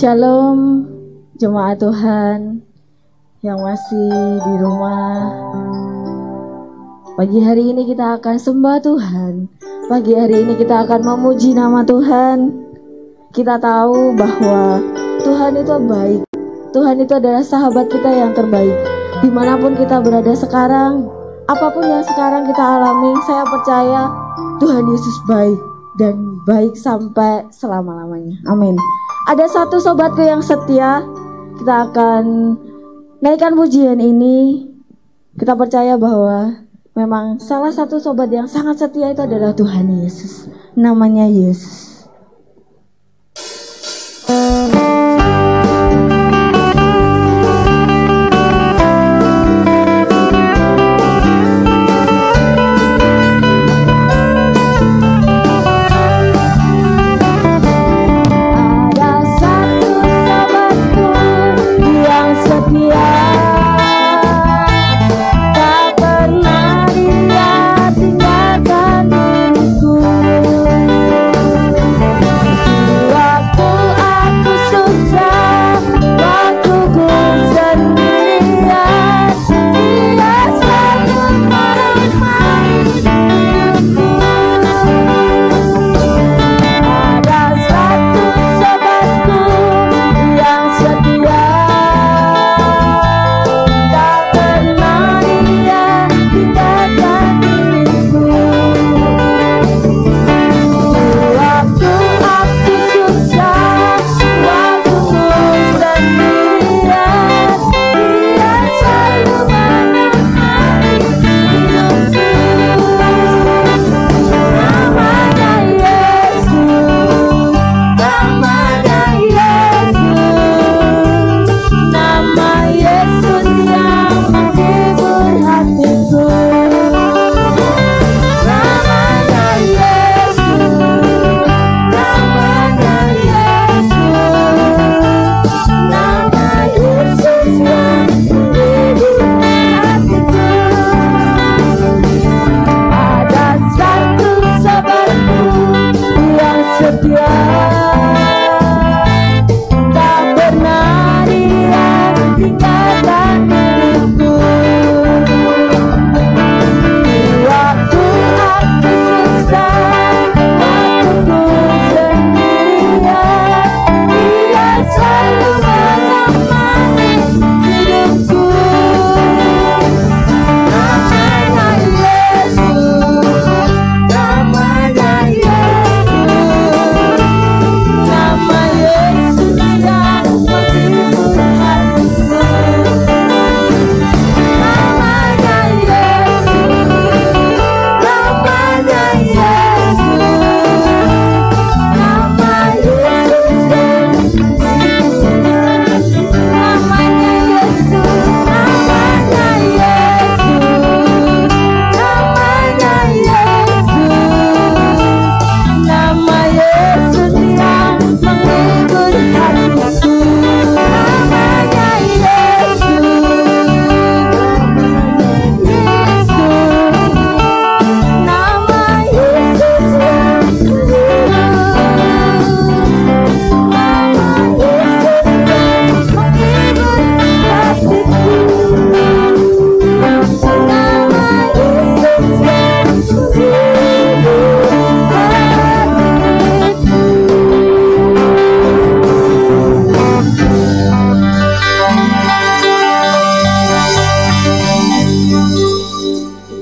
Shalom jemaat Tuhan yang masih di rumah. Pagi hari ini kita akan sembah Tuhan. Pagi hari ini kita akan memuji nama Tuhan. Kita tahu bahwa Tuhan itu baik. Tuhan itu adalah sahabat kita yang terbaik. Dimanapun kita berada sekarang, apapun yang sekarang kita alami, saya percaya Tuhan Yesus baik dan baik sampai selama-lamanya. Amin. Ada satu sobatku yang setia. Kita akan naikkan pujian ini. Kita percaya bahwa memang salah satu sobat yang sangat setia itu adalah Tuhan Yesus. Namanya Yesus.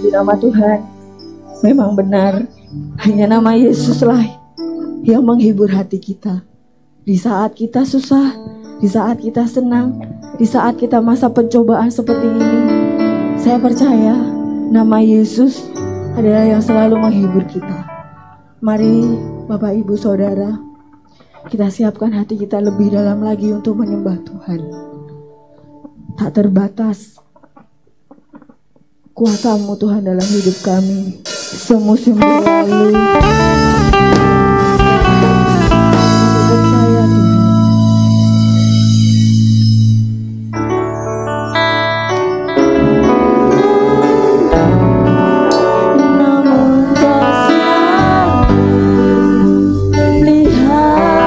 Nama Tuhan memang benar, hanya nama Yesuslah yang menghibur hati kita. Di saat kita susah, di saat kita senang, di saat kita masa pencobaan seperti ini, saya percaya nama Yesus adalah yang selalu menghibur kita. Mari Bapak Ibu Saudara, kita siapkan hati kita lebih dalam lagi untuk menyembah Tuhan. Tak terbatas kuasa-Mu Tuhan dalam hidup kami semusim berlalu. Percaya Tuhan. Namun kasih peliharaku.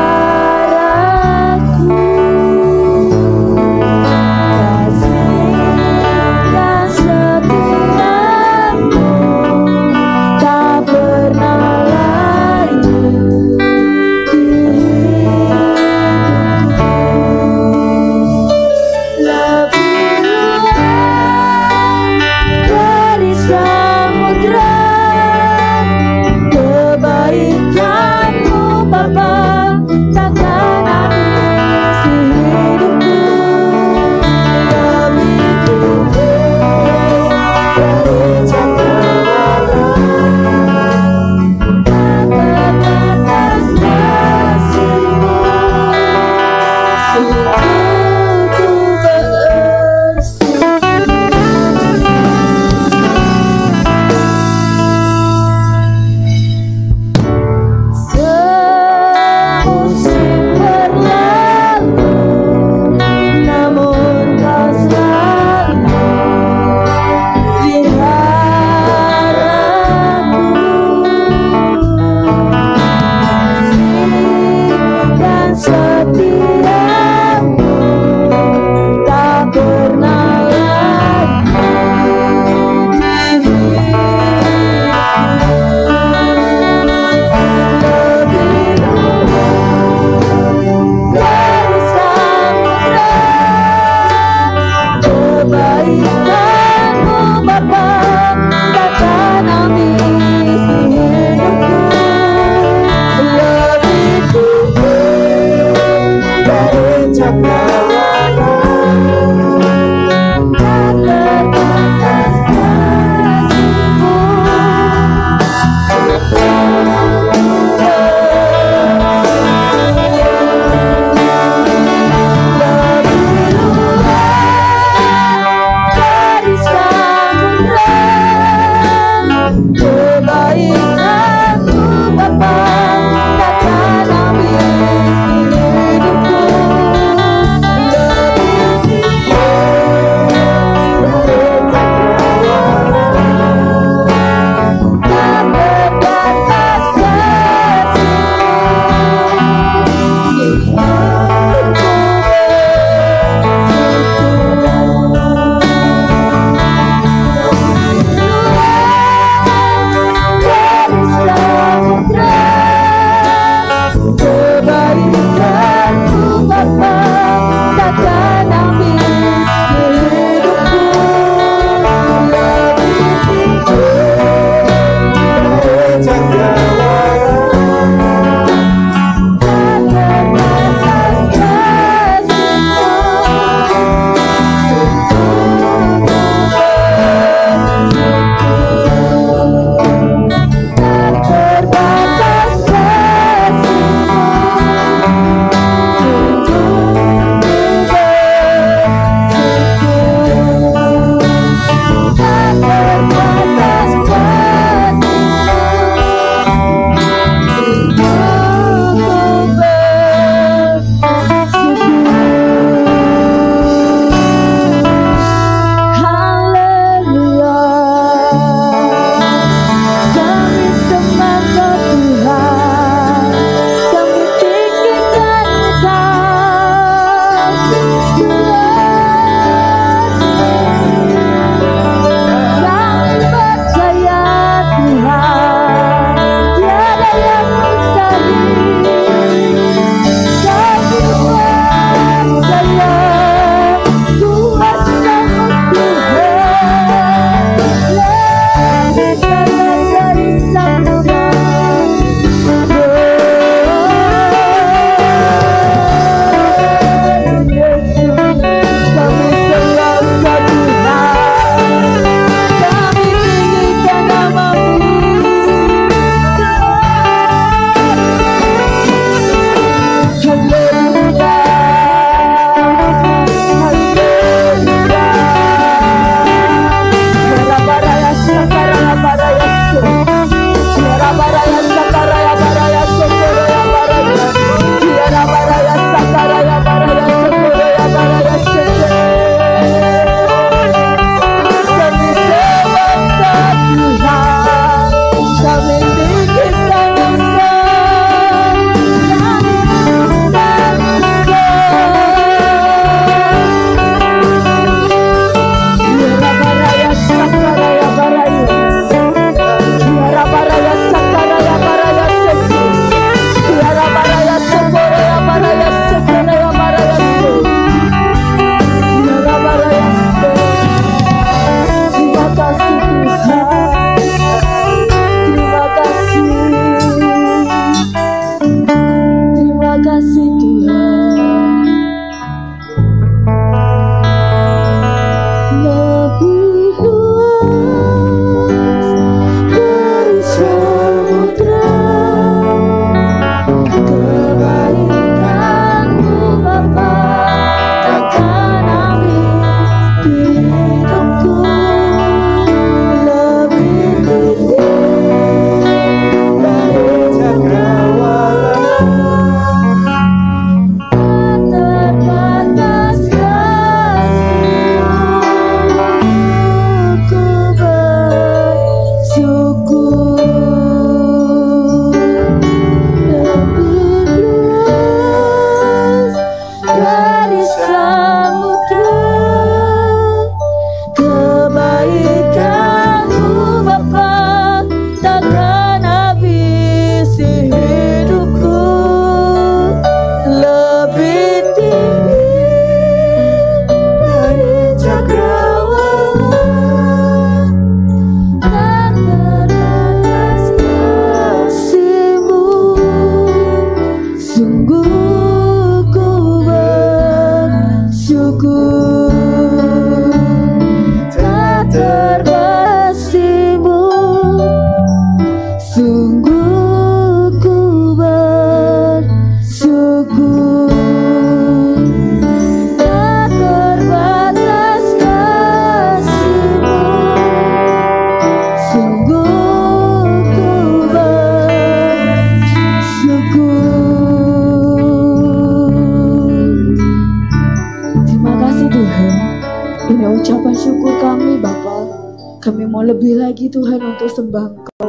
lebih lagi Tuhan untuk sembah Engkau.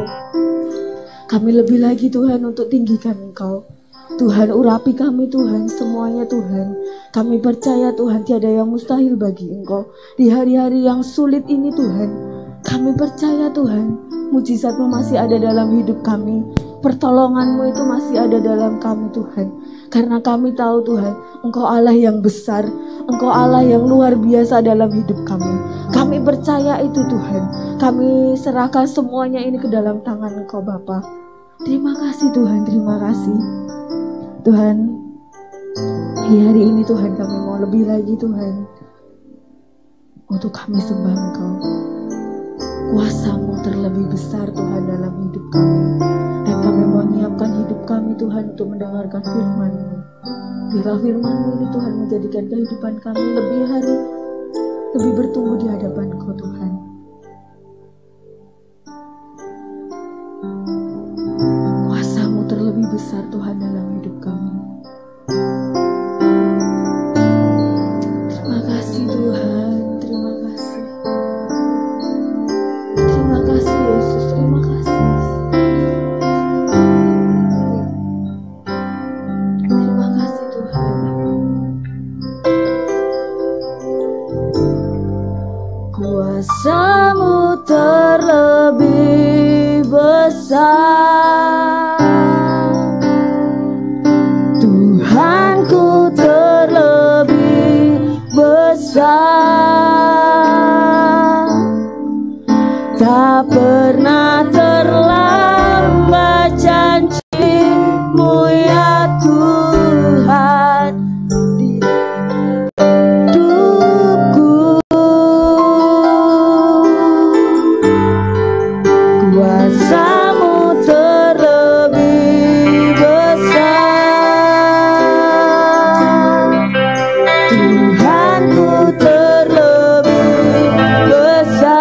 Kami lebih lagi Tuhan untuk tinggikan Engkau. Tuhan urapi kami Tuhan, semuanya Tuhan. Kami percaya Tuhan tiada yang mustahil bagi Engkau. Di hari-hari yang sulit ini Tuhan, kami percaya Tuhan, mujizat-Mu masih ada dalam hidup kami. Pertolongan-Mu itu masih ada dalam kami Tuhan. Karena kami tahu Tuhan, Engkau Allah yang besar, Engkau Allah yang luar biasa dalam hidup kami. Kami percaya itu Tuhan. Kami serahkan semuanya ini ke dalam tangan Engkau Bapa. Terima kasih Tuhan, terima kasih. Tuhan, di hari ini Tuhan kami mau lebih lagi Tuhan, untuk kami sembah Engkau. Kuasa-Mu terlebih besar Tuhan dalam hidup kami. Dan kami mau menyiapkan hidup kami Tuhan untuk mendengarkan firman-Mu. Biarlah firman-Mu ini Tuhan menjadikan kehidupan kami lebih hari, lebih bertumbuh di hadapan Engkau Tuhan. Kuasa-Mu terlebih besar Tuhan dalam hidup kami. Terima kasih Tuhan, terima kasih. Terima kasih Yesus, terima kasih. Terima kasih Tuhan. Kuasa-Mu terlebih besar, Tuhanku terlebih besar. Tak pernah terlambat janji-Mu ya Tuhan di hidupku. Kuasa-Mu terlebih besar, Tuhanku terlebih besar.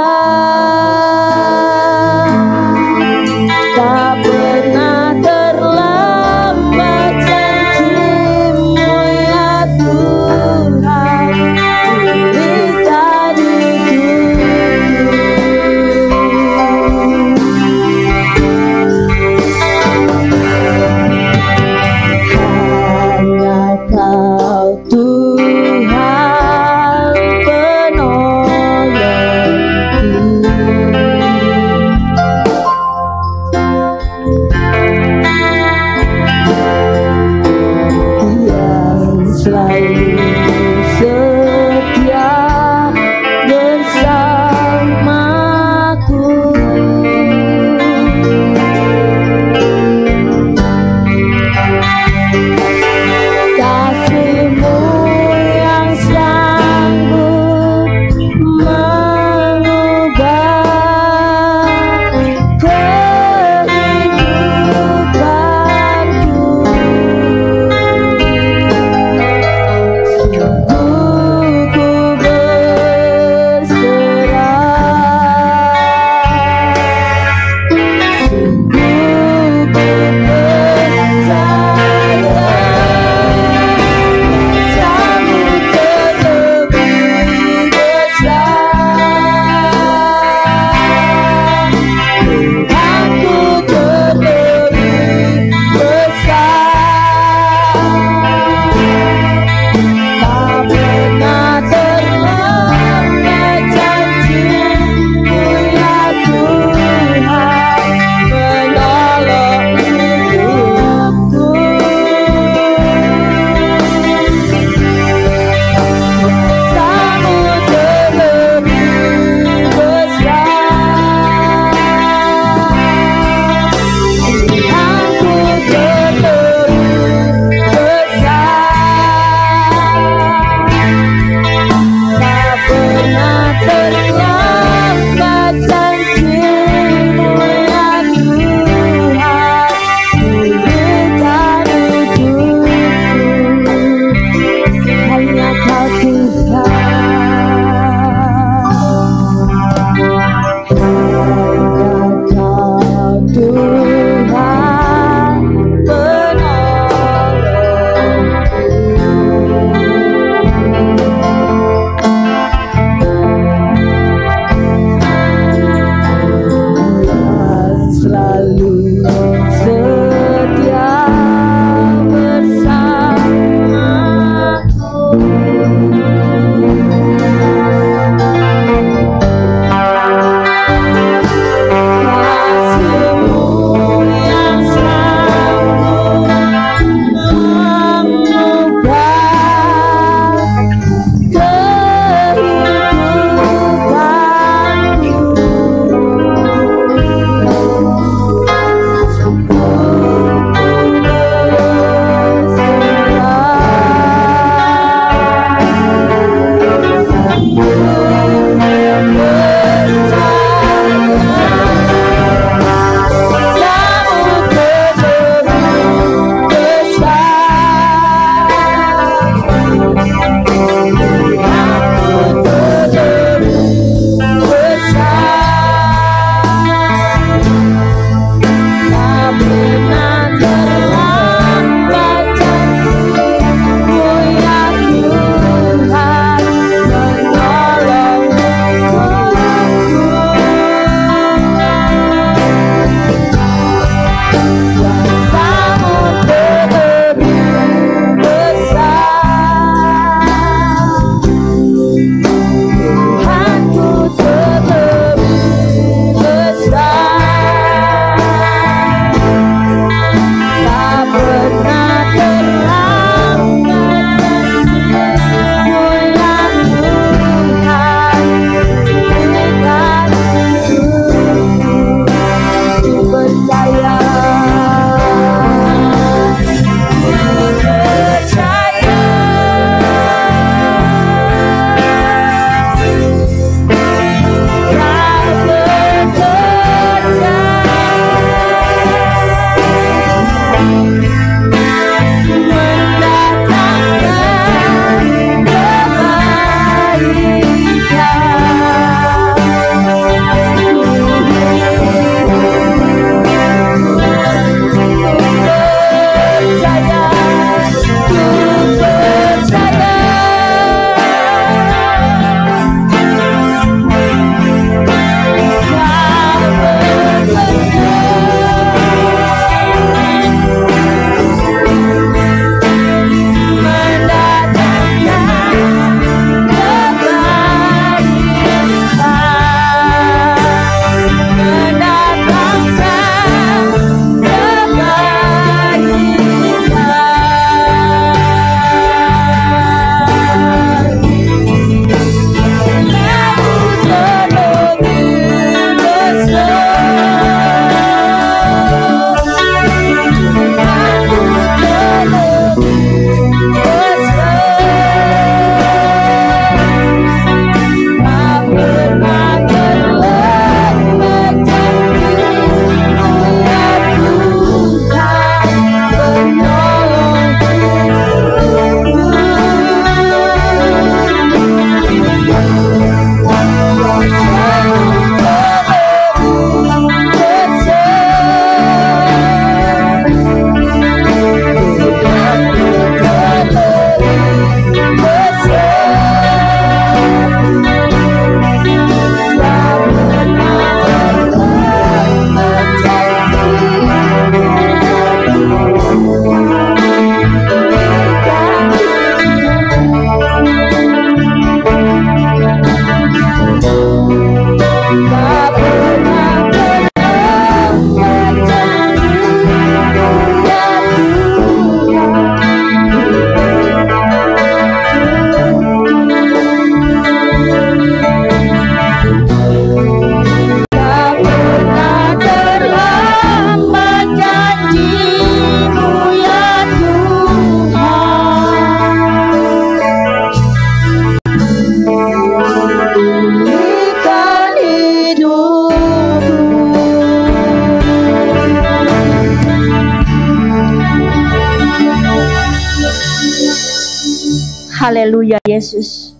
Haleluya Yesus.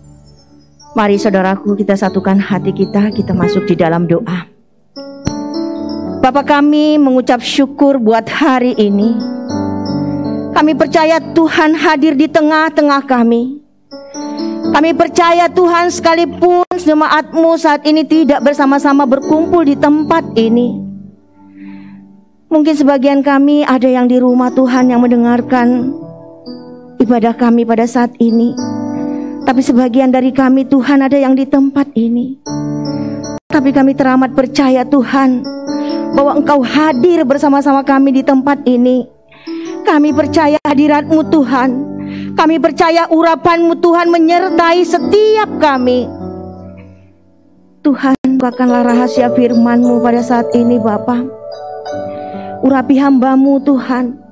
Mari saudaraku, kita satukan hati kita masuk di dalam doa. Bapa, kami mengucap syukur buat hari ini. Kami percaya Tuhan hadir di tengah-tengah kami. Kami percaya Tuhan, sekalipun jemaat-Mu saat ini tidak bersama-sama berkumpul di tempat ini, mungkin sebagian kami ada yang di rumah Tuhan yang mendengarkan ibadah kami pada saat ini. Tapi sebagian dari kami Tuhan ada yang di tempat ini. Tapi kami teramat percaya Tuhan bahwa Engkau hadir bersama-sama kami di tempat ini. Kami percaya hadirat-Mu Tuhan. Kami percaya urapan-Mu Tuhan menyertai setiap kami. Tuhan, bukakanlah rahasia firman-Mu pada saat ini Bapa. Urapi hamba-Mu Tuhan,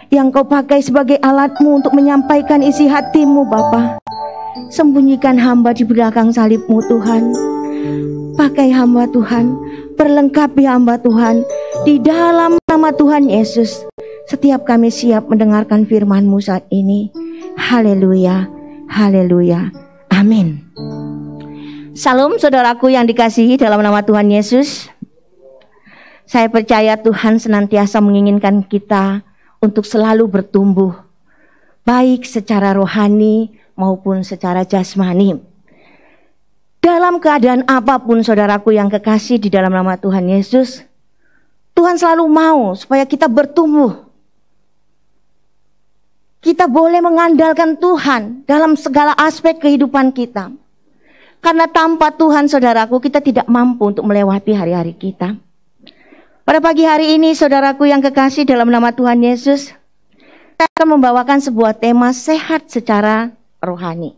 yang Kau pakai sebagai alat-Mu untuk menyampaikan isi hati-Mu Bapa. Sembunyikan hamba di belakang salib-Mu Tuhan. Pakai hamba Tuhan, perlengkapi hamba Tuhan. Di dalam nama Tuhan Yesus, setiap kami siap mendengarkan firman-Mu saat ini. Haleluya, haleluya, amin. Salam saudaraku yang dikasihi dalam nama Tuhan Yesus. Saya percaya Tuhan senantiasa menginginkan kita untuk selalu bertumbuh, baik secara rohani maupun secara jasmani. Dalam keadaan apapun saudaraku yang kekasih di dalam nama Tuhan Yesus, Tuhan selalu mau supaya kita bertumbuh. Kita boleh mengandalkan Tuhan dalam segala aspek kehidupan kita. Karena tanpa Tuhan saudaraku, kita tidak mampu untuk melewati hari-hari kita. Pada pagi hari ini saudaraku yang kekasih dalam nama Tuhan Yesus, saya akan membawakan sebuah tema sehat secara rohani.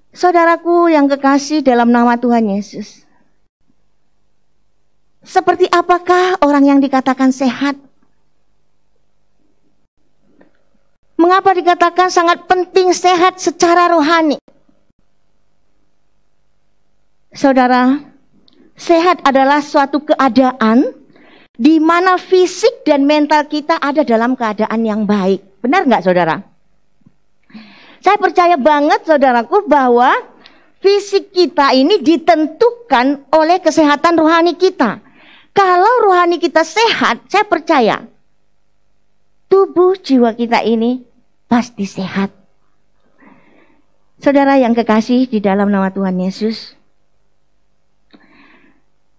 Saudaraku yang kekasih dalam nama Tuhan Yesus, seperti apakah orang yang dikatakan sehat? Mengapa dikatakan sangat penting sehat secara rohani? Saudara, sehat adalah suatu keadaan di mana fisik dan mental kita ada dalam keadaan yang baik. Benar nggak saudara? Saya percaya banget saudaraku bahwa fisik kita ini ditentukan oleh kesehatan rohani kita. Kalau rohani kita sehat, saya percaya tubuh jiwa kita ini pasti sehat. Saudara yang kekasih di dalam nama Tuhan Yesus,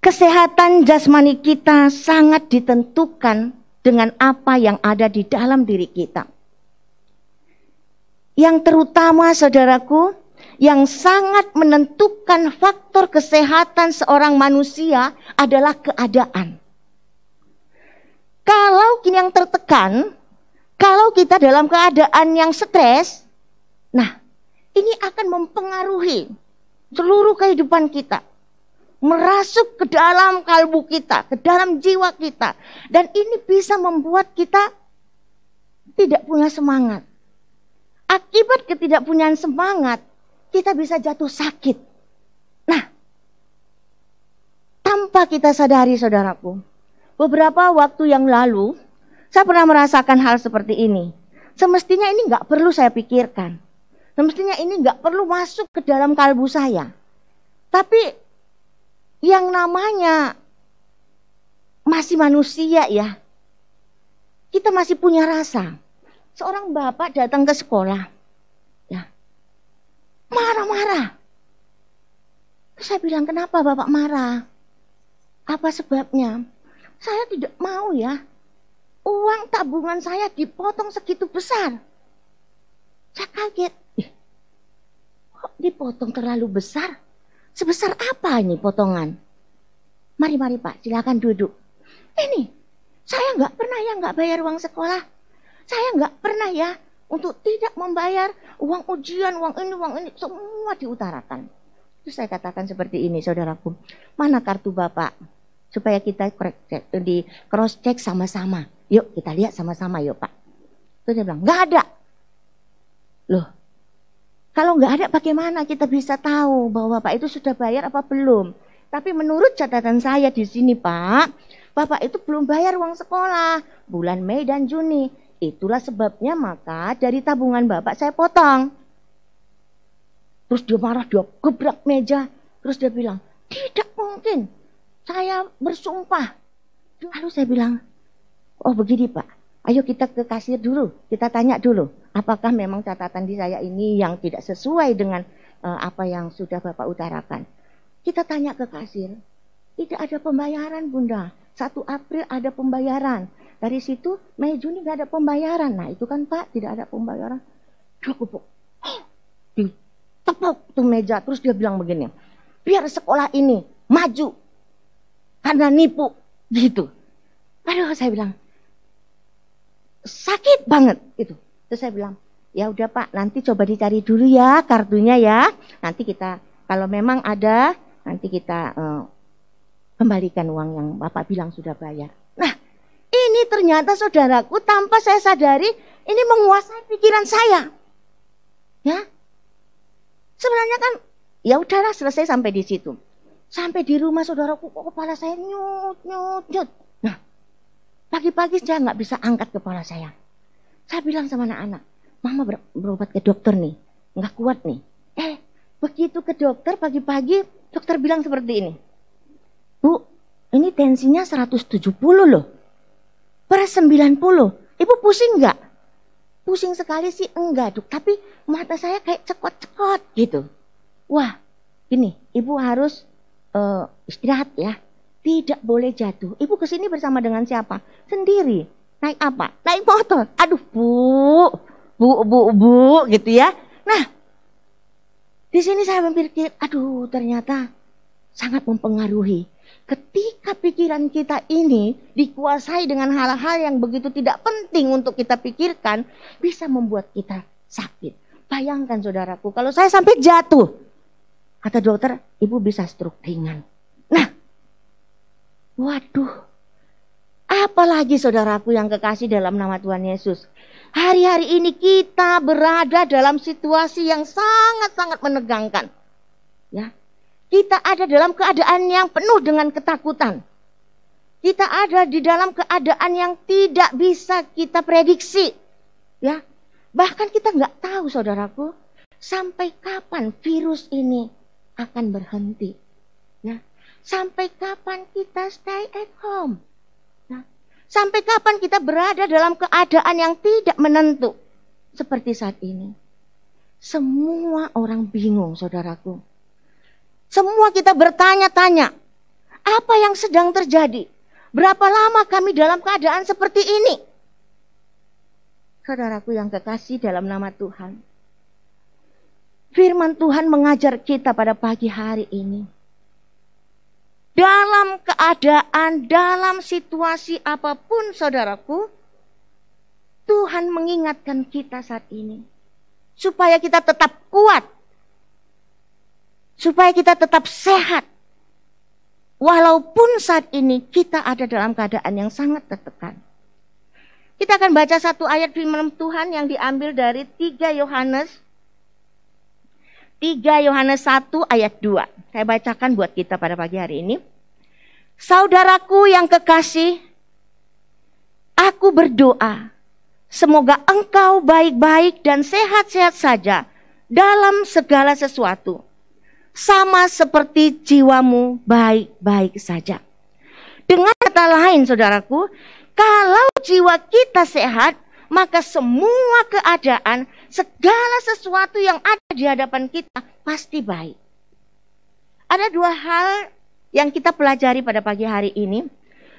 kesehatan jasmani kita sangat ditentukan dengan apa yang ada di dalam diri kita. Yang terutama saudaraku, yang sangat menentukan faktor kesehatan seorang manusia adalah keadaan. Kalau yang tertekan, kalau kita dalam keadaan yang stres, nah ini akan mempengaruhi seluruh kehidupan kita. Merasuk ke dalam kalbu kita, ke dalam jiwa kita. Dan ini bisa membuat kita tidak punya semangat. Akibat ketidakpunyaan semangat, kita bisa jatuh sakit. Nah, tanpa kita sadari saudaraku, beberapa waktu yang lalu, saya pernah merasakan hal seperti ini. Semestinya ini nggak perlu saya pikirkan. Semestinya ini nggak perlu masuk ke dalam kalbu saya. Tapi yang namanya masih manusia ya, kita masih punya rasa. Seorang bapak datang ke sekolah, ya, marah-marah. Terus saya bilang, kenapa bapak marah? Apa sebabnya? Saya tidak mau ya, uang tabungan saya dipotong segitu besar. Saya kaget, kok dipotong terlalu besar? Sebesar apa ini potongan? Mari Pak, silakan duduk. Ini, saya nggak pernah ya nggak bayar uang sekolah. Saya nggak pernah ya untuk tidak membayar uang ujian, uang ini, semua diutarakan. Terus saya katakan seperti ini, saudaraku. Mana kartu Bapak? Supaya kita di cross check sama-sama. Yuk kita lihat sama-sama yuk Pak. Terus dia bilang, nggak ada. Loh, kalau nggak ada bagaimana kita bisa tahu bahwa Bapak itu sudah bayar apa belum? Tapi menurut catatan saya di sini Pak, Bapak itu belum bayar uang sekolah bulan Mei dan Juni. Itulah sebabnya maka dari tabungan Bapak saya potong. Terus dia marah, dia gebrak meja. Terus dia bilang, tidak mungkin, saya bersumpah. Lalu saya bilang, oh begini Pak, ayo kita ke kasir dulu, kita tanya dulu, apakah memang catatan di saya ini yang tidak sesuai dengan apa yang sudah Bapak utarakan. Kita tanya ke kasir, tidak ada pembayaran Bunda, 1 April ada pembayaran. Dari situ Mei Juni gak ada pembayaran. Nah itu kan Pak, tidak ada pembayaran. Dia kupuk, ditepuk tuh meja, terus dia bilang begini, biar sekolah ini maju karena nipu gitu. Aduh saya bilang, sakit banget itu. Terus saya bilang, ya udah Pak, nanti coba dicari dulu ya kartunya ya. Nanti kita kalau memang ada, nanti kita kembalikan uang yang Bapak bilang sudah bayar. Nah, ini ternyata saudaraku tanpa saya sadari ini menguasai pikiran saya. Ya. Sebenarnya kan ya udahlah selesai sampai di situ. Sampai di rumah saudaraku kok kepala saya nyut. Nah, pagi-pagi saya nggak bisa angkat kepala saya. Saya bilang sama anak-anak, Mama berobat ke dokter nih, nggak kuat nih. Begitu ke dokter pagi-pagi, dokter bilang seperti ini. Bu, ini tensinya 170 loh. Per 90. Ibu pusing nggak? Pusing sekali sih enggak, Dok. Tapi mata saya kayak cekot-cekot gitu. Wah, gini, Ibu harus istirahat ya. Tidak boleh jatuh. Ibu kesini bersama dengan siapa? Sendiri. Naik apa? Naik motor. Aduh, bu, gitu ya. Nah, di sini saya berpikir, aduh, ternyata sangat mempengaruhi. Ketika pikiran kita ini dikuasai dengan hal-hal yang begitu tidak penting untuk kita pikirkan, bisa membuat kita sakit. Bayangkan saudaraku, kalau saya sampai jatuh, kata dokter, ibu bisa stroke ringan. Nah, waduh, apalagi saudaraku yang kekasih dalam nama Tuhan Yesus. Hari-hari ini kita berada dalam situasi yang sangat-sangat menegangkan. Ya, kita ada dalam keadaan yang penuh dengan ketakutan. Kita ada di dalam keadaan yang tidak bisa kita prediksi. Ya, bahkan kita nggak tahu saudaraku, sampai kapan virus ini akan berhenti. Ya, sampai kapan kita stay at home. Sampai kapan kita berada dalam keadaan yang tidak menentu. Seperti saat ini. Semua orang bingung saudaraku. Semua kita bertanya-tanya. Apa yang sedang terjadi? Berapa lama kami dalam keadaan seperti ini? Saudaraku yang kekasih dalam nama Tuhan. Firman Tuhan mengajar kita pada pagi hari ini. Dalam keadaan, dalam situasi apapun saudaraku, Tuhan mengingatkan kita saat ini. Supaya kita tetap kuat. Supaya kita tetap sehat. Walaupun saat ini kita ada dalam keadaan yang sangat tertekan. Kita akan baca satu ayat firman Tuhan yang diambil dari 3 Yohanes 1 ayat 2. Saya bacakan buat kita pada pagi hari ini. Saudaraku yang kekasih, aku berdoa, semoga engkau baik-baik dan sehat-sehat saja dalam segala sesuatu. Sama seperti jiwamu baik-baik saja. Dengan kata lain saudaraku, kalau jiwa kita sehat, maka semua keadaan, segala sesuatu yang ada di hadapan kita pasti baik. Ada 2 hal yang kita pelajari pada pagi hari ini.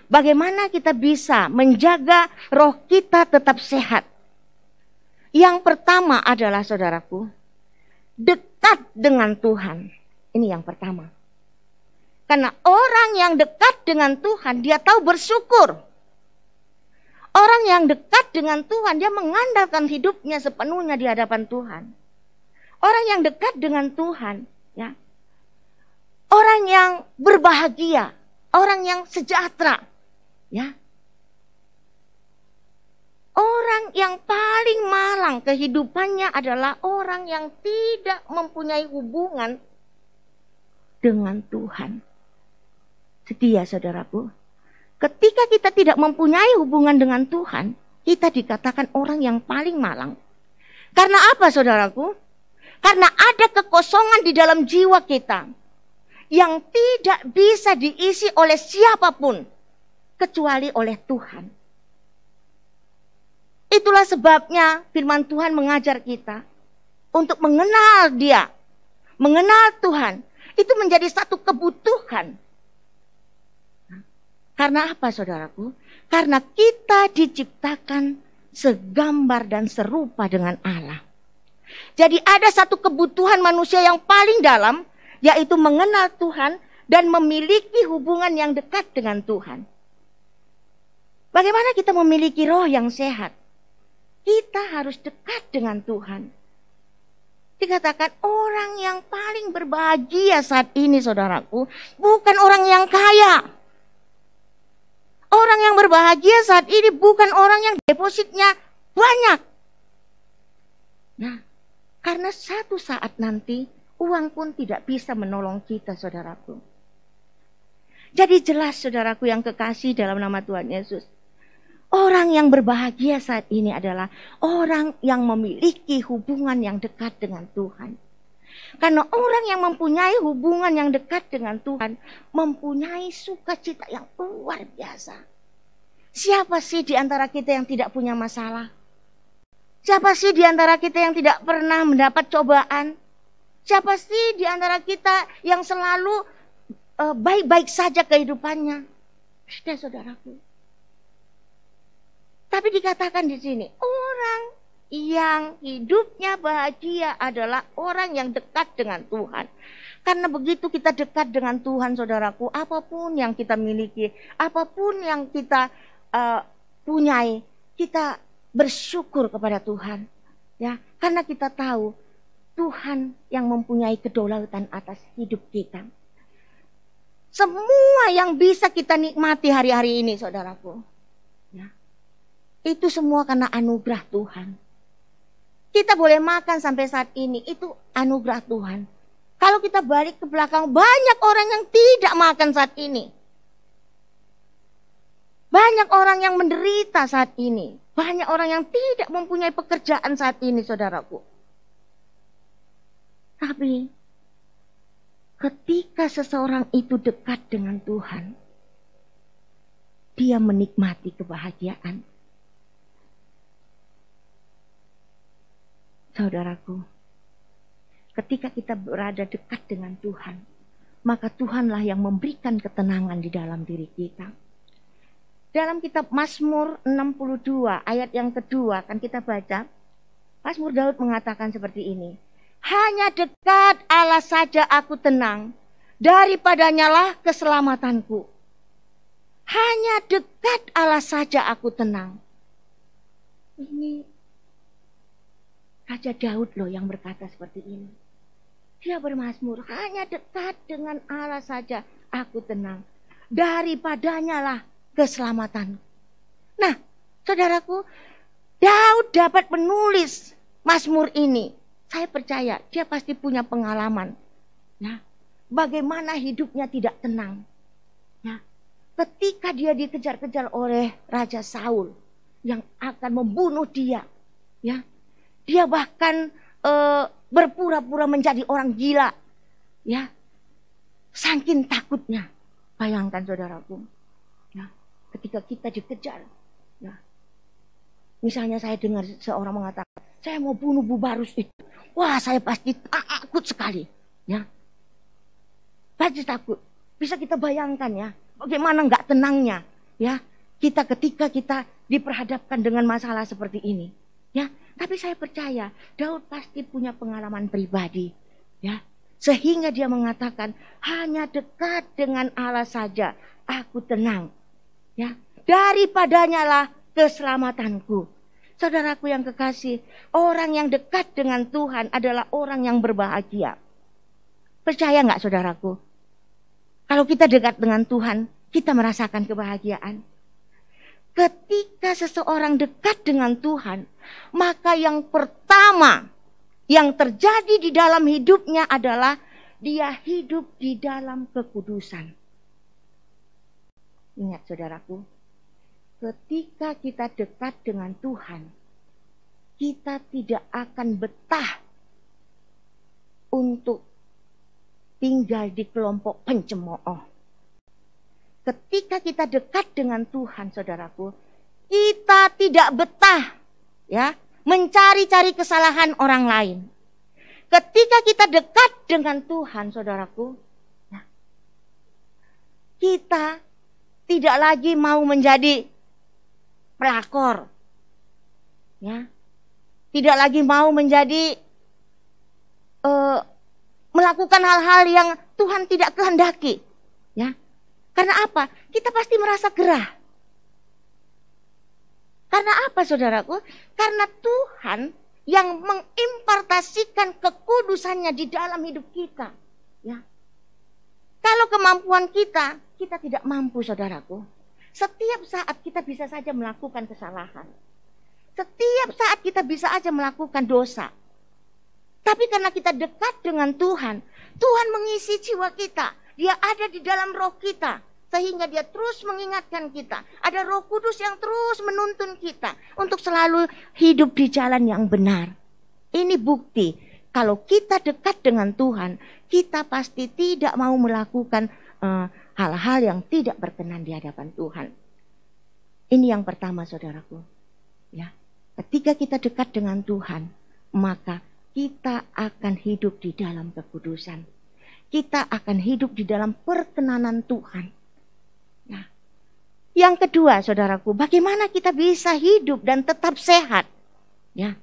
Bagaimana kita bisa menjaga roh kita tetap sehat. Yang pertama adalah saudaraku, dekat dengan Tuhan. Ini yang pertama. Karena orang yang dekat dengan Tuhan, dia tahu bersyukur. Orang yang dekat dengan Tuhan, dia mengandalkan hidupnya sepenuhnya di hadapan Tuhan. Orang yang dekat dengan Tuhan, ya, orang yang berbahagia, orang yang sejahtera, ya. Orang yang paling malang kehidupannya adalah orang yang tidak mempunyai hubungan dengan Tuhan. Setia saudaraku. Ketika kita tidak mempunyai hubungan dengan Tuhan, kita dikatakan orang yang paling malang. Karena apa saudaraku? Karena ada kekosongan di dalam jiwa kita yang tidak bisa diisi oleh siapapun kecuali oleh Tuhan. Itulah sebabnya firman Tuhan mengajar kita untuk mengenal Dia, mengenal Tuhan. Itu menjadi satu kebutuhan. Karena apa, saudaraku? Karena kita diciptakan segambar dan serupa dengan Allah. Jadi ada satu kebutuhan manusia yang paling dalam, yaitu mengenal Tuhan dan memiliki hubungan yang dekat dengan Tuhan. Bagaimana kita memiliki roh yang sehat? Kita harus dekat dengan Tuhan. Dikatakan orang yang paling berbahagia saat ini, saudaraku, bukan orang yang kaya. Orang yang berbahagia saat ini bukan orang yang depositnya banyak. Nah, karena satu saat nanti uang pun tidak bisa menolong kita, saudaraku. Jadi jelas, saudaraku yang kekasih dalam nama Tuhan Yesus, orang yang berbahagia saat ini adalah orang yang memiliki hubungan yang dekat dengan Tuhan. Karena orang yang mempunyai hubungan yang dekat dengan Tuhan mempunyai sukacita yang luar biasa. Siapa sih di antara kita yang tidak punya masalah? Siapa sih di antara kita yang tidak pernah mendapat cobaan? Siapa sih di antara kita yang selalu baik-baik saja kehidupannya? Sudah, saudaraku. Tapi dikatakan di sini, orang yang hidupnya bahagia adalah orang yang dekat dengan Tuhan. Karena begitu kita dekat dengan Tuhan, saudaraku, apapun yang kita miliki, apapun yang kita punyai, kita bersyukur kepada Tuhan, ya, karena kita tahu Tuhan yang mempunyai kedaulatan atas hidup kita. Semua yang bisa kita nikmati hari-hari ini, saudaraku, ya, itu semua karena anugerah Tuhan. Kita boleh makan sampai saat ini, itu anugerah Tuhan. Kalau kita balik ke belakang, banyak orang yang tidak makan saat ini. Banyak orang yang menderita saat ini. Banyak orang yang tidak mempunyai pekerjaan saat ini, saudaraku. Tapi ketika seseorang itu dekat dengan Tuhan, dia menikmati kebahagiaan. Saudaraku, ketika kita berada dekat dengan Tuhan, maka Tuhanlah yang memberikan ketenangan di dalam diri kita. Dalam kitab Mazmur 62 ayat yang kedua akan kita baca. Mazmur Daud mengatakan seperti ini. Hanya dekat Allah saja aku tenang. Daripadanya lah keselamatanku. Hanya dekat Allah saja aku tenang. Ini Raja Daud loh yang berkata seperti ini. Dia bermazmur, hanya dekat dengan Allah saja aku tenang. Daripadanya lah keselamatan. Nah, saudaraku, Daud dapat menulis Mazmur ini. Saya percaya dia pasti punya pengalaman. Ya, bagaimana hidupnya tidak tenang. Ya, ketika dia dikejar-kejar oleh Raja Saul yang akan membunuh dia. Ya, dia bahkan berpura-pura menjadi orang gila. Ya, saking takutnya. Bayangkan, saudaraku. Ketika kita dikejar, ya, misalnya saya dengar seorang mengatakan, saya mau bunuh Bu Barus itu, wah saya pasti takut sekali, ya, pasti takut. Bisa kita bayangkan ya, bagaimana nggak tenangnya, ya, kita ketika kita diperhadapkan dengan masalah seperti ini, ya. Tapi saya percaya Daud pasti punya pengalaman pribadi, ya, sehingga dia mengatakan hanya dekat dengan Allah saja aku tenang. Ya, daripadanya lah keselamatanku. Saudaraku yang kekasih, orang yang dekat dengan Tuhan adalah orang yang berbahagia. Percaya nggak, saudaraku? Kalau kita dekat dengan Tuhan, kita merasakan kebahagiaan. Ketika seseorang dekat dengan Tuhan, maka yang pertama yang terjadi di dalam hidupnya adalah dia hidup di dalam kekudusan. Ingat, saudaraku, ketika kita dekat dengan Tuhan, kita tidak akan betah untuk tinggal di kelompok pencemooh. Ketika kita dekat dengan Tuhan, saudaraku, kita tidak betah ya mencari-cari kesalahan orang lain. Ketika kita dekat dengan Tuhan, saudaraku, ya, kita tidak lagi mau menjadi pelakor, ya, tidak lagi mau menjadi melakukan hal-hal yang Tuhan tidak kehendaki, ya. Karena apa? Kita pasti merasa gerah. Karena apa, saudaraku? Karena Tuhan yang mengimpartasikan kekudusannya di dalam hidup kita. Ya. Kalau kemampuan kita tidak mampu, saudaraku. Setiap saat kita bisa saja melakukan kesalahan. Setiap saat kita bisa saja melakukan dosa. Tapi karena kita dekat dengan Tuhan, Tuhan mengisi jiwa kita. Dia ada di dalam roh kita. Sehingga dia terus mengingatkan kita. Ada Roh Kudus yang terus menuntun kita untuk selalu hidup di jalan yang benar. Ini bukti kalau kita dekat dengan Tuhan, kita pasti tidak mau melakukan hal-hal yang tidak berkenan di hadapan Tuhan. Ini yang pertama, saudaraku. Ya, ketika kita dekat dengan Tuhan, maka kita akan hidup di dalam kekudusan. Kita akan hidup di dalam perkenanan Tuhan. Nah, yang kedua, saudaraku, bagaimana kita bisa hidup dan tetap sehat? Ya.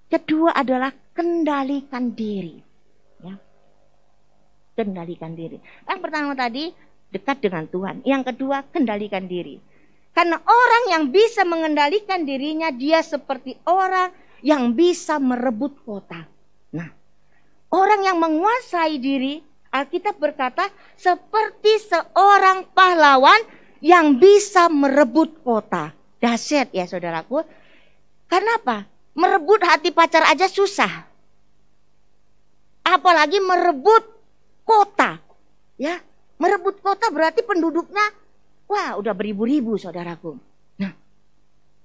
Kedua adalah kendalikan diri. Ya. Kendalikan diri. Yang pertama tadi dekat dengan Tuhan. Yang kedua, kendalikan diri. Karena orang yang bisa mengendalikan dirinya, dia seperti orang yang bisa merebut kota. Nah, orang yang menguasai diri, Alkitab berkata seperti seorang pahlawan yang bisa merebut kota. Dahsyat ya, saudaraku. Karena apa? Merebut hati pacar aja susah. Apalagi merebut kota. Ya, merebut kota berarti penduduknya wah, udah beribu-ribu, saudaraku. Nah,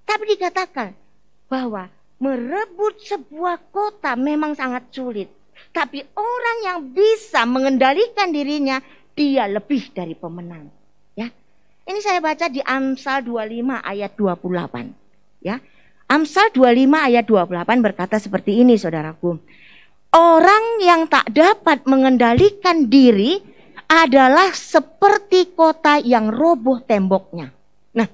tapi dikatakan bahwa merebut sebuah kota memang sangat sulit. Tapi orang yang bisa mengendalikan dirinya, dia lebih dari pemenang. Ya. Ini saya baca di Amsal 25 ayat 28. Ya. Amsal 25 ayat 28 berkata seperti ini, saudaraku. Orang yang tak dapat mengendalikan diri adalah seperti kota yang roboh temboknya. Nah,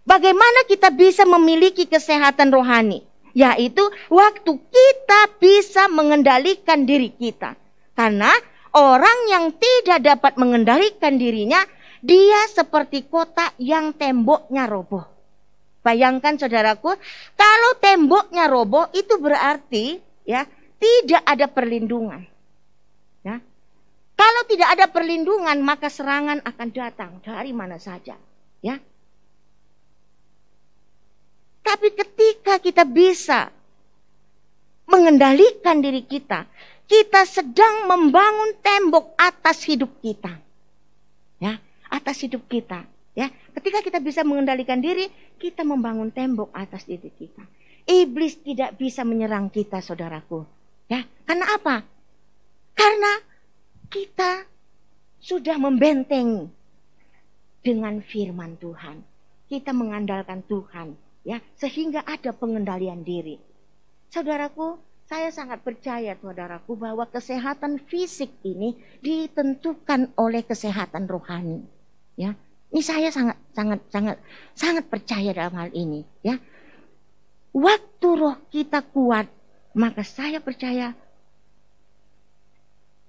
bagaimana kita bisa memiliki kesehatan rohani? Yaitu waktu kita bisa mengendalikan diri kita. Karena orang yang tidak dapat mengendalikan dirinya, dia seperti kota yang temboknya roboh. Bayangkan, saudaraku, kalau temboknya roboh itu berarti ya tidak ada perlindungan. Ya. Kalau tidak ada perlindungan, maka serangan akan datang dari mana saja. Ya. Tapi ketika kita bisa mengendalikan diri kita, kita sedang membangun tembok atas hidup kita. Ya, atas hidup kita. Ya, ketika kita bisa mengendalikan diri, kita membangun tembok atas diri kita. Iblis tidak bisa menyerang kita, saudaraku. Ya, karena apa? Karena kita sudah membentengi dengan firman Tuhan. Kita mengandalkan Tuhan. Ya, sehingga ada pengendalian diri. Saudaraku, saya sangat percaya, saudaraku, bahwa kesehatan fisik ini ditentukan oleh kesehatan rohani. Ya, ini saya sangat percaya dalam hal ini. Ya, waktu roh kita kuat, maka saya percaya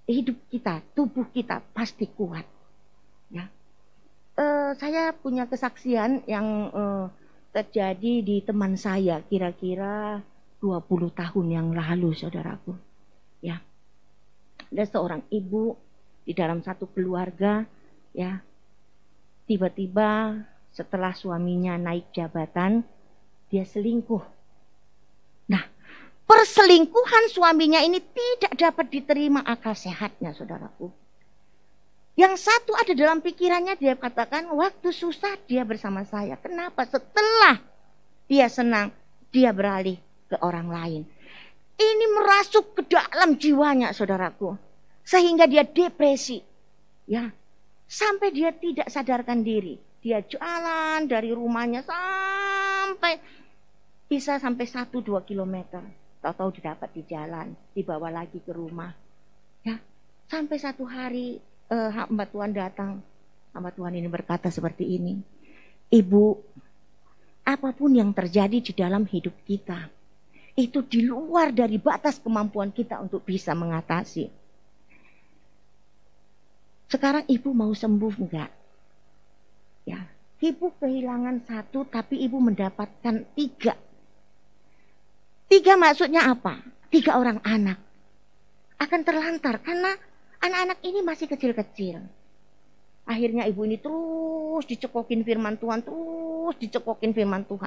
hidup kita, tubuh kita pasti kuat. Ya, saya punya kesaksian yang terjadi di teman saya kira-kira 20 tahun yang lalu, saudaraku. Ya. Ada seorang ibu di dalam satu keluarga, ya. Tiba-tiba setelah suaminya naik jabatan, dia selingkuh. Nah, perselingkuhan suaminya ini tidak dapat diterima akal sehatnya, saudaraku. Yang satu ada dalam pikirannya, dia katakan waktu susah dia bersama saya. Kenapa? Setelah dia senang, dia beralih ke orang lain. Ini merasuk ke dalam jiwanya, saudaraku. Sehingga dia depresi. Ya, sampai dia tidak sadarkan diri. Dia jalan dari rumahnya sampai bisa sampai 1-2 kilometer. Tahu-tahu didapat di jalan, dibawa lagi ke rumah. Ya, sampai satu hari hamba Tuhan datang. Hamba Tuhan ini berkata seperti ini. Ibu, apapun yang terjadi di dalam hidup kita, itu di luar dari batas kemampuan kita untuk bisa mengatasi. Sekarang ibu mau sembuh enggak? Ya, ibu kehilangan 1 tapi ibu mendapatkan 3. 3 maksudnya apa? 3 orang anak akan terlantar karena anak-anak ini masih kecil-kecil. Akhirnya ibu ini terus dicekokin firman Tuhan,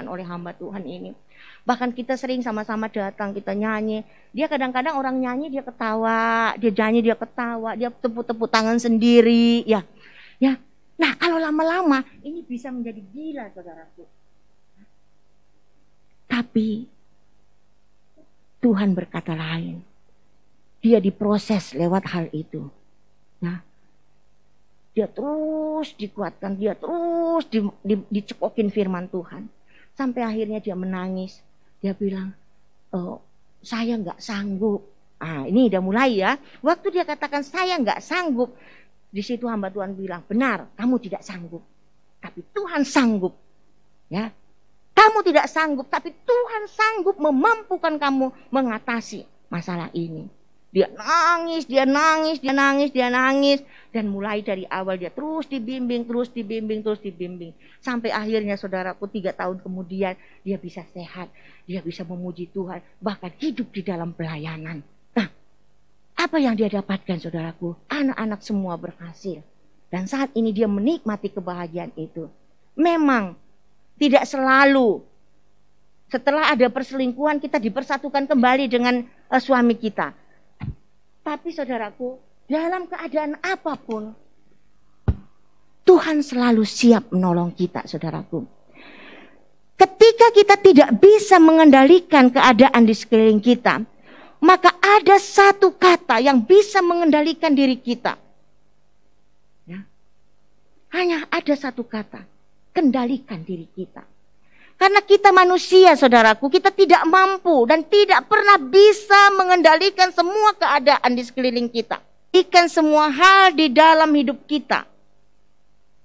oleh hamba Tuhan ini. Bahkan kita sering sama-sama datang, kita nyanyi. Dia kadang-kadang orang nyanyi dia ketawa, dia nyanyi dia ketawa, dia tepuk-tepuk tangan sendiri, ya. Ya. Nah, kalau lama-lama ini bisa menjadi gila, saudaraku. Tapi Tuhan berkata lain. Dia diproses lewat hal itu. Nah, dia terus dikuatkan, dia terus dicekokin firman Tuhan. Sampai akhirnya dia menangis. Dia bilang, saya nggak sanggup. Ini udah mulai ya. Waktu dia katakan saya nggak sanggup, di situ hamba Tuhan bilang, benar, kamu tidak sanggup. Tapi Tuhan sanggup. Ya, kamu tidak sanggup, tapi Tuhan sanggup memampukan kamu mengatasi masalah ini. Dia nangis, dia nangis, dia nangis, dia nangis. Dan mulai dari awal dia terus dibimbing, terus dibimbing, terus dibimbing. Sampai akhirnya saudaraku 3 tahun kemudian dia bisa sehat. Dia bisa memuji Tuhan. Bahkan hidup di dalam pelayanan. Nah, apa yang dia dapatkan saudaraku? Anak-anak semua berhasil. Dan saat ini dia menikmati kebahagiaan itu. Memang tidak selalu setelah ada perselingkuhan kita dipersatukan kembali dengan suami kita. Tapi saudaraku, dalam keadaan apapun, Tuhan selalu siap menolong kita, saudaraku. Ketika kita tidak bisa mengendalikan keadaan di sekeliling kita, maka ada satu kata yang bisa mengendalikan diri kita. Ya. Hanya ada satu kata, kendalikan diri kita. Karena kita manusia, saudaraku, kita tidak mampu dan tidak pernah bisa mengendalikan semua keadaan di sekeliling kita. Ikan semua hal di dalam hidup kita.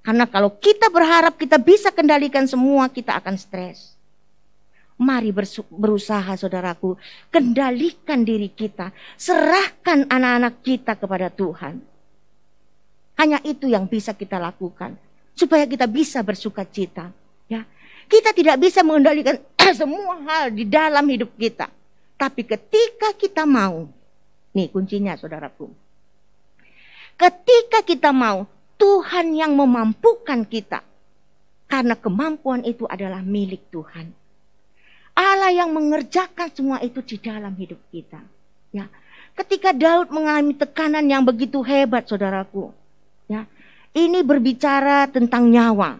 Karena kalau kita berharap kita bisa kendalikan semua, kita akan stres. Mari berusaha, saudaraku, kendalikan diri kita. Serahkan anak-anak kita kepada Tuhan. Hanya itu yang bisa kita lakukan. Supaya kita bisa bersukacita. Ya. Kita tidak bisa mengendalikan semua hal di dalam hidup kita. Tapi ketika kita mau, nih kuncinya saudaraku. Ketika kita mau, Tuhan yang memampukan kita. Karena kemampuan itu adalah milik Tuhan. Allah yang mengerjakan semua itu di dalam hidup kita. Ya. Ketika Daud mengalami tekanan yang begitu hebat, saudaraku. Ya. Ini berbicara tentang nyawa.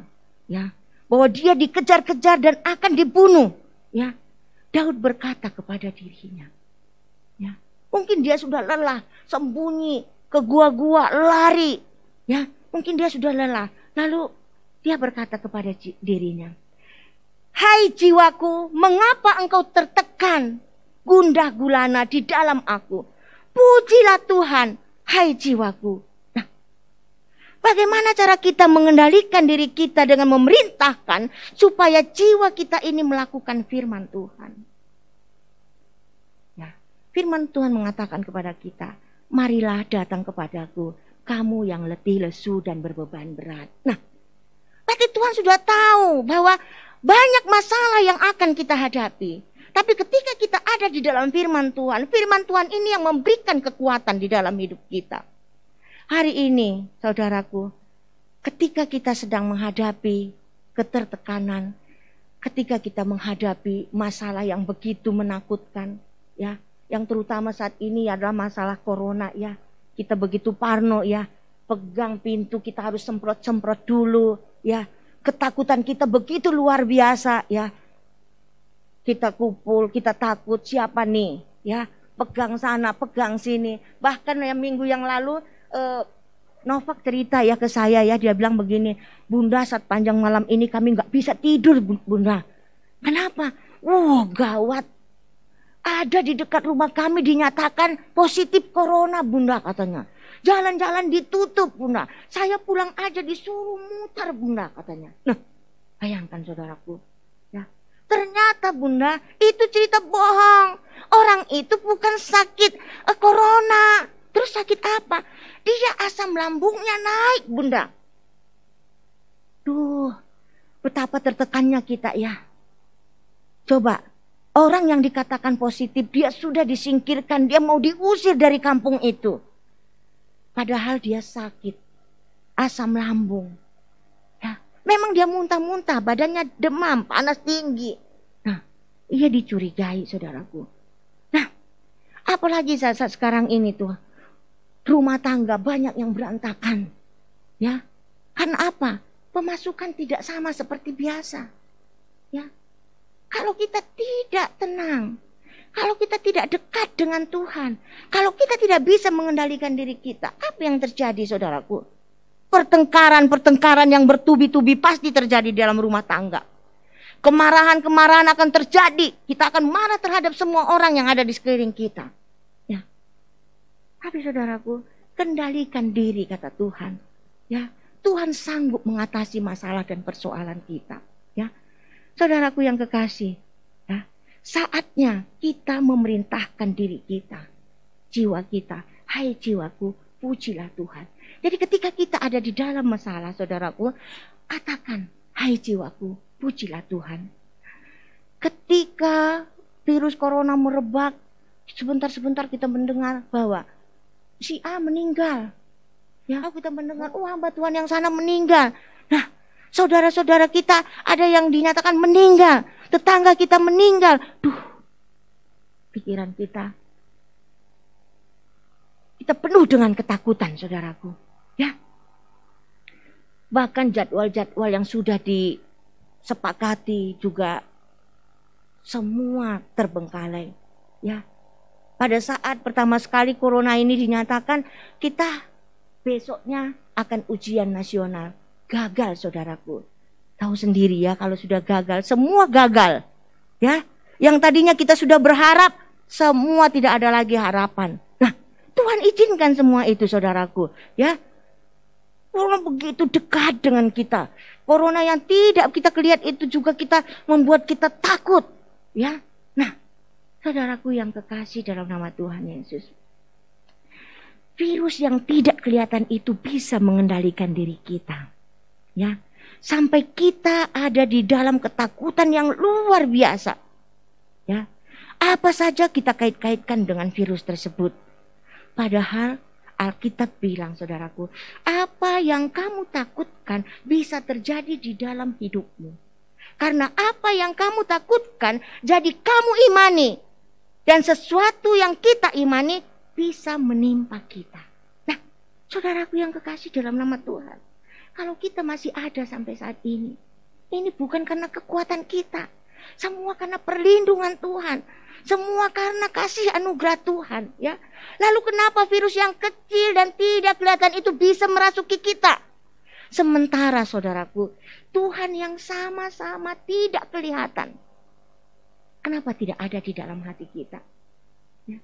Ya. Bahwa dia dikejar-kejar dan akan dibunuh. Ya, Daud berkata kepada dirinya. Ya, mungkin dia sudah lelah, sembunyi ke gua-gua, lari. Ya, mungkin dia sudah lelah. Lalu dia berkata kepada dirinya, hai jiwaku, mengapa engkau tertekan, gundah gulana di dalam aku? Pujilah Tuhan, hai jiwaku. Bagaimana cara kita mengendalikan diri kita dengan memerintahkan supaya jiwa kita ini melakukan firman Tuhan? Ya, firman Tuhan mengatakan kepada kita, marilah datang kepadaku, kamu yang letih, lesu dan berbeban berat. Nah, berarti Tuhan sudah tahu bahwa banyak masalah yang akan kita hadapi. Tapi ketika kita ada di dalam firman Tuhan ini yang memberikan kekuatan di dalam hidup kita. Hari ini, saudaraku, ketika kita sedang menghadapi ketertekanan, ketika kita menghadapi masalah yang begitu menakutkan, ya, yang terutama saat ini adalah masalah corona, ya, kita begitu parno, ya, pegang pintu kita harus semprot-semprot dulu, ya, ketakutan kita begitu luar biasa, ya, kita kumpul, kita takut siapa nih Ya, pegang sana, pegang sini. Bahkan yang minggu yang lalu Novak cerita ya ke saya ya, dia bilang begini, Bunda saat panjang malam ini kami nggak bisa tidur Bunda. Kenapa? Gawat. Ada di dekat rumah kami dinyatakan positif corona Bunda katanya. Jalan-jalan ditutup Bunda. Saya pulang aja disuruh mutar Bunda katanya. Nah, bayangkan saudaraku. Ya, ternyata Bunda itu cerita bohong. Orang itu bukan sakit corona. Terus sakit apa? Dia asam lambungnya naik Bunda. Duh, betapa tertekannya kita ya. Coba, orang yang dikatakan positif, dia sudah disingkirkan, dia mau diusir dari kampung itu. Padahal dia sakit, asam lambung. Ya, memang dia muntah-muntah, badannya demam, panas tinggi. Nah, ia dicurigai saudaraku. Nah, apalagi saat sekarang ini tuh, rumah tangga banyak yang berantakan. Ya, karena apa? Pemasukan tidak sama seperti biasa. Ya, kalau kita tidak tenang, kalau kita tidak dekat dengan Tuhan, kalau kita tidak bisa mengendalikan diri kita, apa yang terjadi saudaraku? Pertengkaran-pertengkaran yang bertubi-tubi pasti terjadi dalam rumah tangga. Kemarahan-kemarahan akan terjadi. Kita akan marah terhadap semua orang yang ada di sekeliling kita. Ya. Tapi saudaraku, kendalikan diri kata Tuhan. Ya, Tuhan sanggup mengatasi masalah dan persoalan kita. Ya. Saudaraku yang kekasih, ya, saatnya kita memerintahkan diri kita, jiwa kita. Hai jiwaku, pujilah Tuhan. Jadi ketika kita ada di dalam masalah, saudaraku, katakan, hai jiwaku, pujilah Tuhan. Ketika virus corona merebak, sebentar-sebentar kita mendengar bahwa si A meninggal. Ya, kita mendengar, hamba Tuhan yang sana meninggal. Nah, saudara-saudara kita ada yang dinyatakan meninggal. Tetangga kita meninggal. Pikiran kita penuh dengan ketakutan saudaraku. Ya. Bahkan jadwal-jadwal yang sudah disepakati juga semua terbengkalai. Ya. Pada saat pertama sekali corona ini dinyatakan, kita besoknya akan ujian nasional. Gagal saudaraku. Tahu sendiri ya kalau sudah gagal, semua gagal. Ya, yang tadinya kita sudah berharap, semua tidak ada lagi harapan. Nah, Tuhan izinkan semua itu saudaraku. Ya, Corona begitu dekat dengan kita. Corona yang tidak kita lihat itu juga membuat kita takut. Ya, nah, saudaraku yang kekasih dalam nama Tuhan Yesus. Virus yang tidak kelihatan itu bisa mengendalikan diri kita. Ya, sampai kita ada di dalam ketakutan yang luar biasa. Ya, apa saja kita kait-kaitkan dengan virus tersebut. Padahal Alkitab bilang saudaraku, apa yang kamu takutkan bisa terjadi di dalam hidupmu. Karena apa yang kamu takutkan jadi kamu imani. Dan sesuatu yang kita imani bisa menimpa kita. Nah, saudaraku yang kekasih dalam nama Tuhan. Kalau kita masih ada sampai saat ini bukan karena kekuatan kita. Semua karena perlindungan Tuhan. Semua karena kasih anugerah Tuhan. Ya. Lalu kenapa virus yang kecil dan tidak kelihatan itu bisa merasuki kita? Sementara saudaraku, Tuhan yang sama-sama tidak kelihatan. Kenapa tidak ada di dalam hati kita? Ya.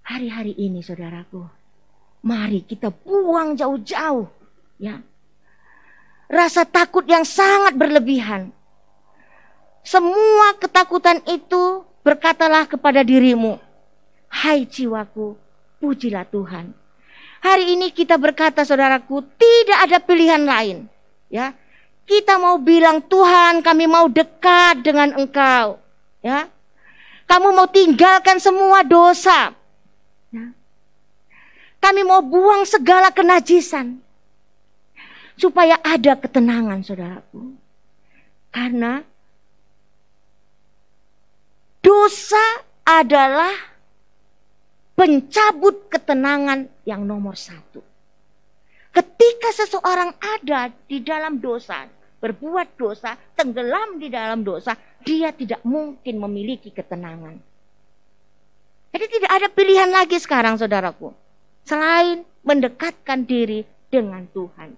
Hari-hari ini saudaraku, mari kita buang jauh-jauh, ya, rasa takut yang sangat berlebihan. Semua ketakutan itu berkatalah kepada dirimu, hai jiwaku, pujilah Tuhan. Hari ini kita berkata saudaraku, tidak ada pilihan lain. Ya, kita mau bilang Tuhan, kami mau dekat dengan Engkau. Ya, kamu mau tinggalkan semua dosa. Ya. Kami mau buang segala kenajisan. Supaya ada ketenangan saudaraku. Karena dosa adalah pencabut ketenangan yang nomor satu. Ketika seseorang ada di dalam dosa, berbuat dosa, tenggelam di dalam dosa, dia tidak mungkin memiliki ketenangan. Jadi tidak ada pilihan lagi sekarang saudaraku, selain mendekatkan diri dengan Tuhan.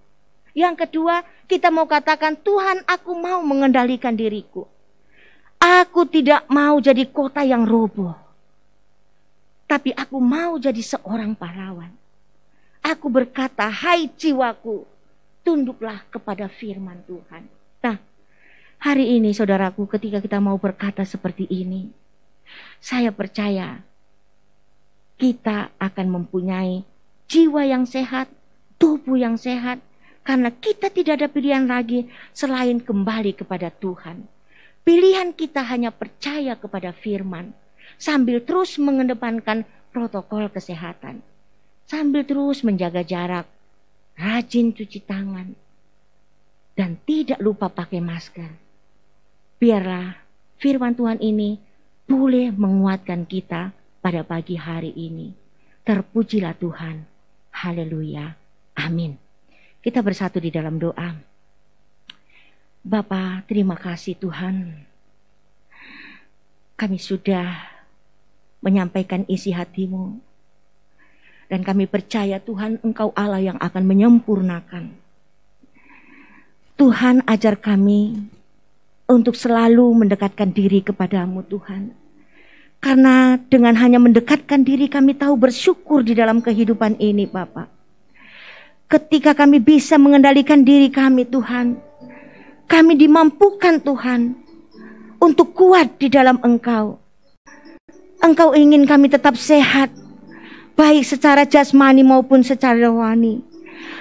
Yang kedua, kita mau katakan, Tuhan, aku mau mengendalikan diriku. Aku tidak mau jadi kota yang roboh, tapi aku mau jadi seorang pahlawan. Aku berkata, hai jiwaku, tunduklah kepada firman Tuhan. Nah, hari ini saudaraku, ketika kita mau berkata seperti ini, saya percaya kita akan mempunyai jiwa yang sehat, tubuh yang sehat, karena kita tidak ada pilihan lagi selain kembali kepada Tuhan. Pilihan kita hanya percaya kepada firman, sambil terus mengedepankan protokol kesehatan, sambil terus menjaga jarak, rajin cuci tangan, dan tidak lupa pakai masker. Biarlah firman Tuhan ini boleh menguatkan kita pada pagi hari ini. Terpujilah Tuhan. Haleluya. Amin. Kita bersatu di dalam doa. Bapa, terima kasih Tuhan. Kami sudah menyampaikan isi hatimu. Dan kami percaya Tuhan, Engkau Allah yang akan menyempurnakan. Tuhan, ajar kami untuk selalu mendekatkan diri kepadamu Tuhan. Karena dengan hanya mendekatkan diri kami tahu bersyukur di dalam kehidupan ini Bapak. Ketika kami bisa mengendalikan diri kami Tuhan, kami dimampukan Tuhan untuk kuat di dalam Engkau. Engkau ingin kami tetap sehat, baik secara jasmani maupun secara rohani.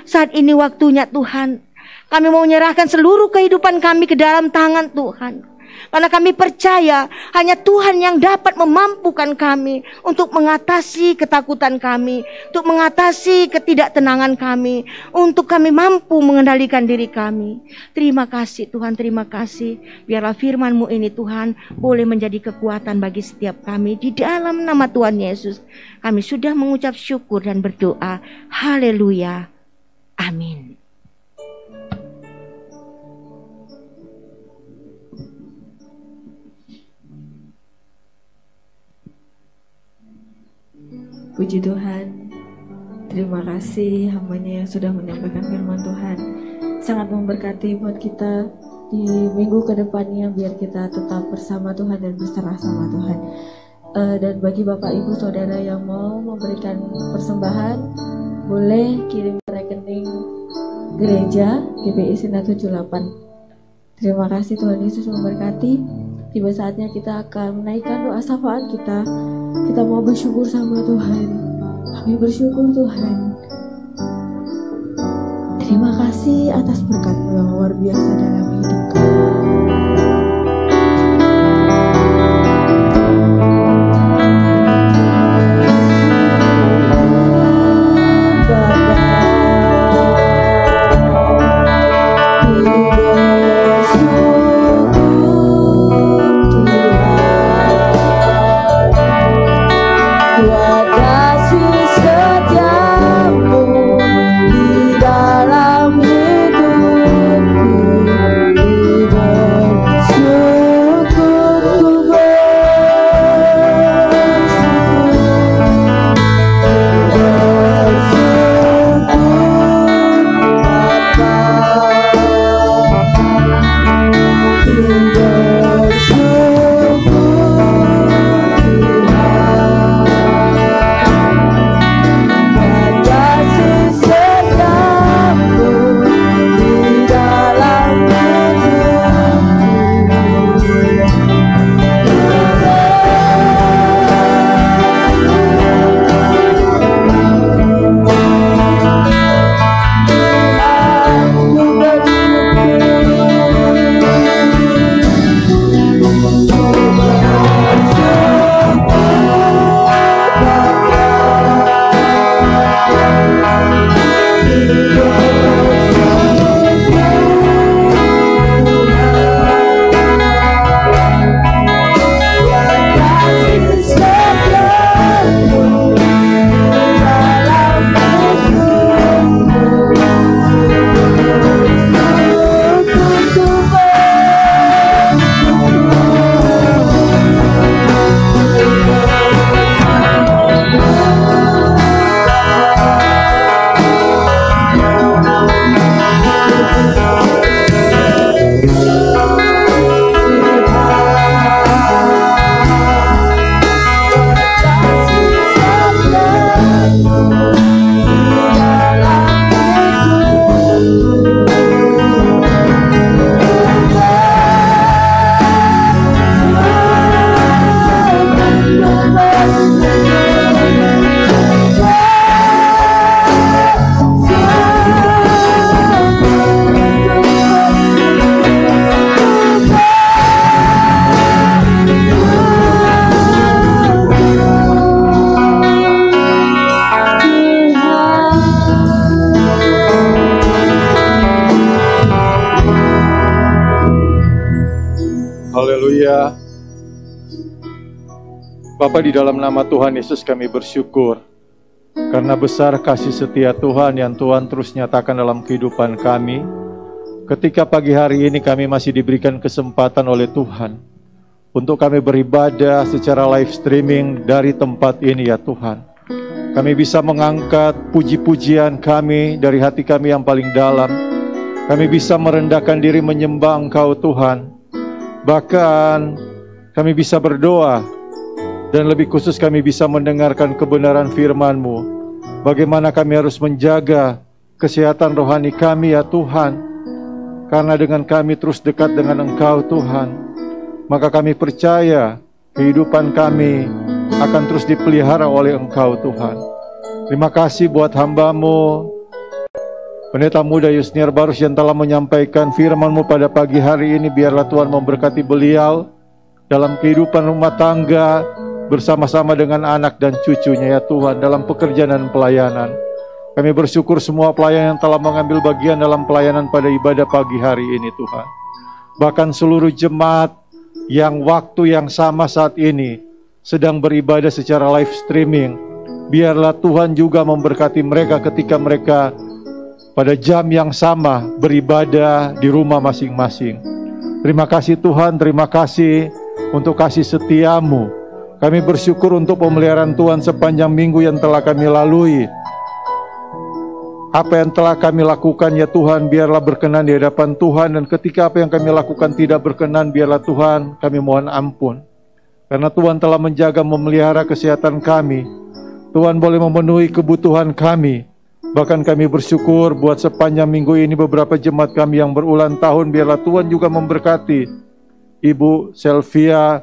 Saat ini waktunya Tuhan, kami mau menyerahkan seluruh kehidupan kami ke dalam tangan Tuhan. Karena kami percaya hanya Tuhan yang dapat memampukan kami untuk mengatasi ketakutan kami, untuk mengatasi ketidaktenangan kami, untuk kami mampu mengendalikan diri kami. Terima kasih Tuhan, terima kasih. Biarlah firman-Mu ini Tuhan boleh menjadi kekuatan bagi setiap kami. Di dalam nama Tuhan Yesus kami sudah mengucap syukur dan berdoa. Haleluya. Amin. Puji Tuhan, terima kasih hamba-Nya yang sudah menyampaikan firman Tuhan. Sangat memberkati buat kita di minggu ke depannya, biar kita tetap bersama Tuhan dan berserah sama Tuhan. Dan bagi Bapak Ibu Saudara yang mau memberikan persembahan, boleh kirim rekening gereja GPI Sinar 78. Terima kasih, Tuhan Yesus memberkati. Tiba saatnya kita akan menaikkan doa syafaat kita. Kita mau bersyukur sama Tuhan. Kami bersyukur Tuhan. Terima kasih atas berkat-Mu yang luar biasa dalam hidup kami. Haleluya. Bapa, di dalam nama Tuhan Yesus kami bersyukur karena besar kasih setia Tuhan yang Tuhan terus nyatakan dalam kehidupan kami. Ketika pagi hari ini kami masih diberikan kesempatan oleh Tuhan untuk kami beribadah secara live streaming dari tempat ini ya Tuhan. Kami bisa mengangkat puji-pujian kami dari hati kami yang paling dalam. Kami bisa merendahkan diri menyembah Engkau Tuhan. Bahkan kami bisa berdoa, dan lebih khusus kami bisa mendengarkan kebenaran firman-Mu. Bagaimana kami harus menjaga kesehatan rohani kami ya Tuhan. Karena dengan kami terus dekat dengan Engkau Tuhan, maka kami percaya kehidupan kami akan terus dipelihara oleh Engkau Tuhan. Terima kasih buat hamba-Mu, Pendeta Muda Yusniar Barus yang telah menyampaikan firman-Mu pada pagi hari ini. Biarlah Tuhan memberkati beliau dalam kehidupan rumah tangga bersama-sama dengan anak dan cucunya ya Tuhan, dalam pekerjaan dan pelayanan. Kami bersyukur semua pelayan yang telah mengambil bagian dalam pelayanan pada ibadah pagi hari ini Tuhan. Bahkan seluruh jemaat yang waktu yang sama saat ini sedang beribadah secara live streaming, biarlah Tuhan juga memberkati mereka ketika mereka pada jam yang sama beribadah di rumah masing-masing. Terima kasih Tuhan, terima kasih untuk kasih setia-Mu. Kami bersyukur untuk pemeliharaan Tuhan sepanjang minggu yang telah kami lalui. Apa yang telah kami lakukan ya Tuhan, biarlah berkenan di hadapan Tuhan. Dan ketika apa yang kami lakukan tidak berkenan, biarlah Tuhan kami mohon ampun. Karena Tuhan telah menjaga memelihara kesehatan kami. Tuhan boleh memenuhi kebutuhan kami. Bahkan kami bersyukur buat sepanjang minggu ini beberapa jemaat kami yang berulang tahun. Biarlah Tuhan juga memberkati Ibu Selvia